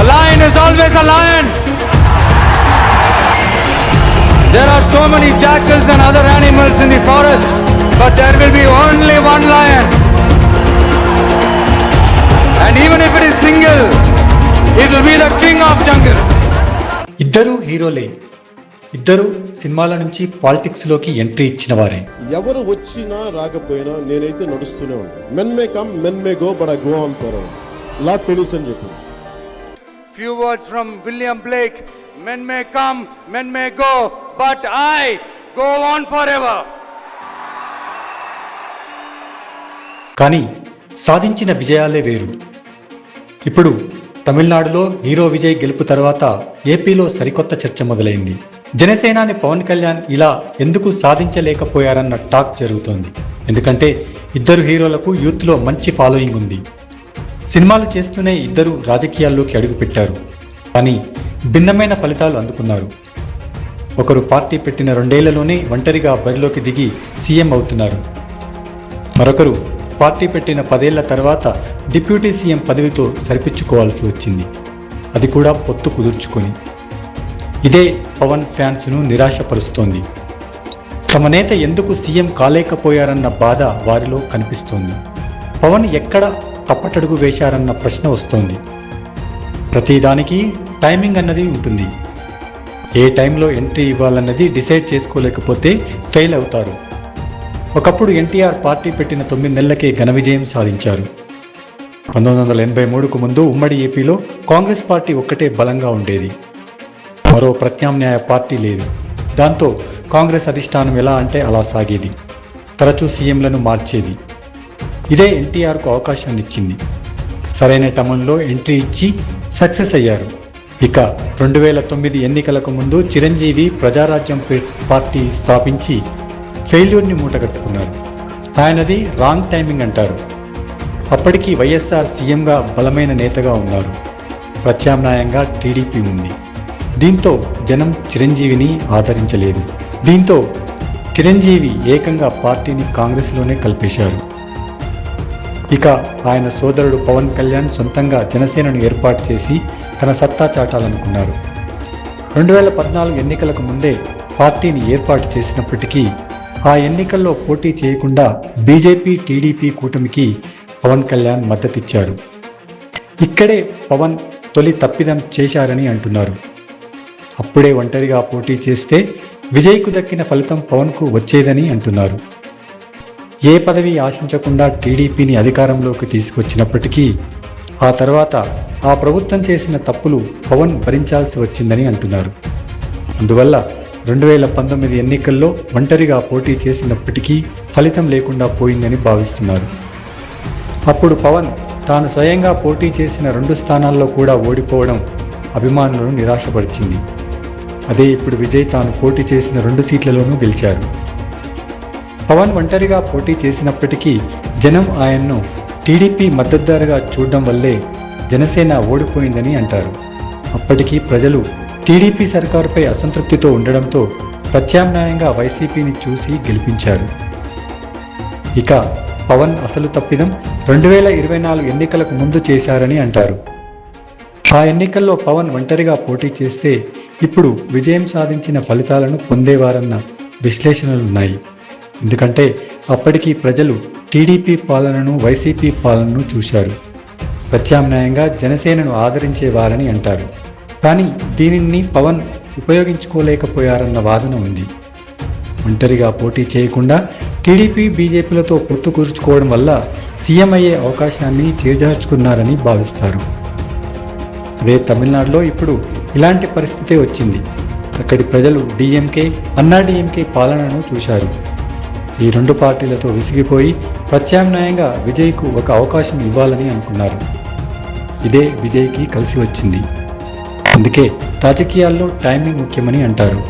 A lion is always a lion. There are so many jackals and other animals in the forest, but there will be only one lion. And even if it is single, it will be the king of jungle. ఇద్దరు హీరోలే, ఇద్దరు సినిమాల నుంచి politics లోకి entry ఇచ్చిన వారే. ఎవరు వచ్చినా రాకపోయినా నేనైతే నడుస్తూనే ఉంటాను. Men may come men may go but I go on for ever. Lord Tennyson చెప్పు. Few words from William Blake. Men may come, men may go, but I go on forever. కానీ సాధించిన విజయాలే వేరు. ఇప్పుడు తమిళనాడులో హీరో విజయ్ గెలుపు తర్వాత ఏపీలో సరికొత్త చర్చ మొదలైంది. జనసేనాని పవన్ కళ్యాణ్ ఇలా ఎందుకు సాధించలేకపోయారన్న టాక్ జరుగుతోంది. ఎందుకంటే ఇద్దరు హీరోలకు యూత్లో మంచి ఫాలోయింగ్ ఉంది. సినిమాలు చేస్తూనే ఇద్దరు రాజకీయాల్లోకి అడుగుపెట్టారు. కానీ భిన్నమైన ఫలితాలు అందుకున్నారు. ఒకరు పార్టీ పెట్టిన 2 ఏళ్లలోనే ఒంటరిగా బరిలోకి దిగి సీఎం అవుతున్నారు. మరొకరు పార్టీ పెట్టిన 10 ఏళ్ల తర్వాత డిప్యూటీ సీఎం పదవితో సరిపుచ్చుకోవాల్సి వచ్చింది. అది కూడా పొత్తు కుదుర్చుకొని. ఇదే పవన్ ఫ్యాన్స్ను నిరాశపరుస్తోంది. తమ నేత ఎందుకు సీఎం కాలేకపోయారన్న బాధ వారిలో కనిపిస్తోంది. పవన్ ఎక్కడ తప్పటడుగు వేశారన్న ప్రశ్న వస్తోంది. ప్రతిదానికి టైమింగ్ అన్నది ఉంటుంది. ఏ టైంలో ఎంట్రీ ఇవ్వాలన్నది డిసైడ్ చేసుకోలేకపోతే ఫెయిల్ అవుతారు. ఒకప్పుడు ఎన్టీఆర్ పార్టీ పెట్టిన 9 నెలలకే ఘన విజయం సాధించారు. 1983కు ముందు ఉమ్మడి ఏపీలో కాంగ్రెస్ పార్టీ ఒక్కటే బలంగా ఉండేది. మరో ప్రత్యామ్నాయ పార్టీ లేదు. దాంతో కాంగ్రెస్ అధిష్టానం ఎలా అంటే అలా సాగేది. తరచూ సీఎంలను మార్చేది. ఇదే ఎన్టీఆర్కు అవకాశాన్ని ఇచ్చింది. సరైన టైంలో ఎంట్రీ ఇచ్చి సక్సెస్ అయ్యారు. ఇక 2009 ఎన్నికలకు ముందు చిరంజీవి ప్రజారాజ్యం పార్టీ స్థాపించి ఫెయిల్యూర్ని మూటగట్టుకున్నారు. ఆయనది రాంగ్ టైమింగ్ అంటారు. అప్పటికి వైఎస్ఆర్ సీఎంగా బలమైన నేతగా ఉన్నారు. ప్రత్యామ్నాయంగా టీడీపీ ఉంది. దీంతో జనం చిరంజీవిని ఆదరించలేదు. దీంతో చిరంజీవి ఏకంగా పార్టీని కాంగ్రెస్లోనే కలిపేశారు. ఇక ఆయన సోదరుడు పవన్ కళ్యాణ్ సొంతంగా జనసేనను ఏర్పాటు చేసి తన సత్తా చాటాలనుకున్నారు. 2014 ఎన్నికలకు ముందే పార్టీని ఏర్పాటు చేసినప్పటికీ ఆ ఎన్నికల్లో పోటీ చేయకుండా బీజేపీ టీడీపీ కూటమికి పవన్ కళ్యాణ్ మద్దతిచ్చారు. ఇక్కడే పవన్ తొలి తప్పిదం చేశారని అంటున్నారు. అప్పుడే ఒంటరిగా పోటీ చేస్తే విజయ్కు దక్కిన ఫలితం పవన్కు వచ్చేదని అంటున్నారు. ఏ పదవి ఆశించకుండా టీడీపీని అధికారంలోకి తీసుకొచ్చినప్పటికీ ఆ తర్వాత ఆ ప్రభుత్వం చేసిన తప్పులు పవన్ భరించాల్సి వచ్చిందని అంటున్నారు. అందువల్ల 2019 ఎన్నికల్లో ఒంటరిగా పోటీ చేసినప్పటికీ ఫలితం లేకుండా పోయిందని భావిస్తున్నారు. అప్పుడు పవన్ తాను స్వయంగా పోటీ చేసిన 2 స్థానాల్లో కూడా ఓడిపోవడం అభిమానులను నిరాశపరిచింది. అదే ఇప్పుడు విజయ్ తాను పోటీ చేసిన 2 సీట్లలోనూ గెలిచారు. పవన్ ఒంటరిగా పోటీ చేసినప్పటికీ జనం ఆయన్ను టీడీపీ మద్దతుదారుగా చూడడం వల్లే జనసేన ఓడిపోయిందని అంటారు. అప్పటికీ ప్రజలు టీడీపీ సర్కారుపై అసంతృప్తితో ఉండడంతో ప్రత్యామ్నాయంగా వైసీపీని చూసి గెలిపించారు. ఇక పవన్ అసలు తప్పిదం 2024 ఎన్నికలకు ముందు చేశారని అంటారు. ఆ ఎన్నికల్లో పవన్ ఒంటరిగా పోటీ చేస్తే ఇప్పుడు విజయం సాధించిన ఫలితాలను పొందేవారన్న విశ్లేషణలున్నాయి. ఎందుకంటే అప్పటికీ ప్రజలు టీడీపీ పాలనను వైసీపీ పాలనను చూశారు. ప్రత్యామ్నాయంగా జనసేనను ఆదరించేవారని అంటారు. కానీ దీనిని పవన్ ఉపయోగించుకోలేకపోయారన్న వాదన ఉంది. ఒంటరిగా పోటీ చేయకుండా టీడీపీ బీజేపీలతో పొత్తు కూర్చుకోవడం వల్ల సీఎం అయ్యే అవకాశాన్ని చేజార్చుకున్నారని భావిస్తారు. అదే తమిళనాడులో ఇప్పుడు ఇలాంటి పరిస్థితే వచ్చింది. అక్కడి ప్రజలు డీఎంకే అన్నాడీఎంకే పాలనను చూశారు. ఈ 2 పార్టీలతో విసిగిపోయి ప్రత్యామ్నాయంగా విజయ్కు ఒక అవకాశం ఇవ్వాలని అనుకున్నారు. ఇదే విజయ్కి కలిసి వచ్చింది. అందుకే రాజకీయాల్లో టైమింగ్ ముఖ్యమని అంటారు.